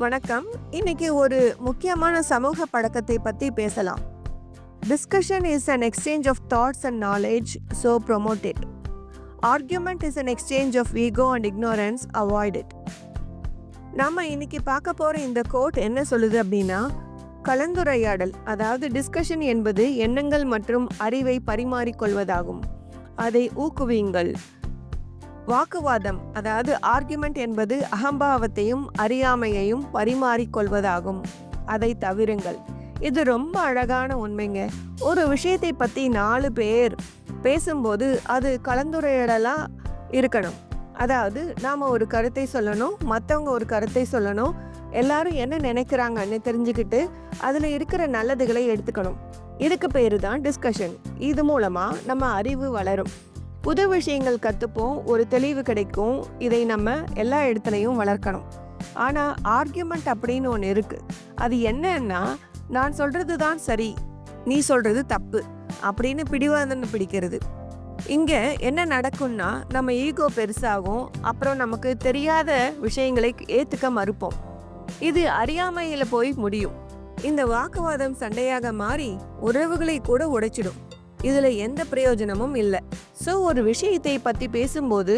வணக்கம். இன்னைக்கு ஒரு முக்கியமான சமூக பழக்கத்தை பத்தி பேசலாம். Discussion is an exchange of thoughts and knowledge, so promote it. Argument is an exchange of ego and ignorance, avoid it. நம்ம இன்னைக்கு பார்க்க போற இந்த கோட் என்ன சொல்லுது அப்படின்னா, கலந்துரையாடல் அதாவது டிஸ்கஷன் என்பது எண்ணங்கள் மற்றும் அறிவை பரிமாறிக்கொள்வதாகும். அதை ஊக்குவியுங்கள். வாக்குவாதம் அதாவது ஆர்குமெண்ட் என்பது அகம்பாவத்தையும் அறியாமையையும் பரிமாறிக்கொள்வதாகும். அதை தவிருங்கள். இது ரொம்ப அழகான உண்மைங்க. ஒரு விஷயத்தை பற்றி 4 பேர் பேசும்போது அது கலந்துரையாடலாக இருக்கணும். அதாவது நாம் ஒரு கருத்தை சொல்லணும், மற்றவங்க ஒரு கருத்தை சொல்லணும், எல்லாரும் என்ன நினைக்கிறாங்கன்னு தெரிஞ்சுக்கிட்டு அதில் இருக்கிற நல்லதுகளை எடுத்துக்கணும். இதுக்கு பேர் தான் டிஸ்கஷன். இது மூலமாக நம்ம அறிவு வளரும், புது விஷயங்கள் கற்றுப்போம், ஒரு தெளிவு கிடைக்கும். இதை நம்ம எல்லா இடத்துலையும் வளர்க்கணும். ஆனால் ஆர்கியூமெண்ட் அப்படின்னு ஒன்று இருக்குது. அது என்னன்னா, நான் சொல்கிறது தான் சரி, நீ சொல்கிறது தப்பு அப்படின்னு பிடிவாதம் பிடிக்கிறது. இங்கே என்ன நடக்கும்னா, நம்ம ஈகோ பெருசாகும். அப்புறம் நமக்கு தெரியாத விஷயங்களை ஏற்றுக்க மறுப்போம். இது அறியாமையில் போய் முடியும். இந்த வாக்குவாதம் சண்டையாக மாறி உறவுகளை கூட உடைச்சிடும். இதில் எந்த பிரயோஜனமும் இல்லை. ஸோ ஒரு விஷயத்தை பற்றி பேசும்போது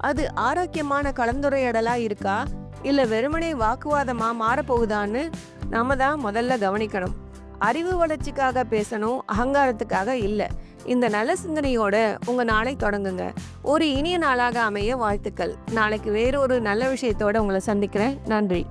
அது ஆரோக்கியமான கலந்துரையாடலாக இருக்கா இல்லை வெறுமனே வாக்குவாதமாக மாறப்போகுதான்னு நாம தான் முதல்ல கவனிக்கணும். அறிவு வளர்ச்சிக்காக பேசணும், அகங்காரத்துக்காக இல்லை. இந்த நல்ல சிந்தனையோட உங்கள் நாளை தொடங்குங்க. ஒரு இனிய நாளாக அமைய வாழ்த்துக்கள். நாளைக்கு வேறொரு நல்ல விஷயத்தோடு உங்களை சந்திக்கிறேன். நன்றி.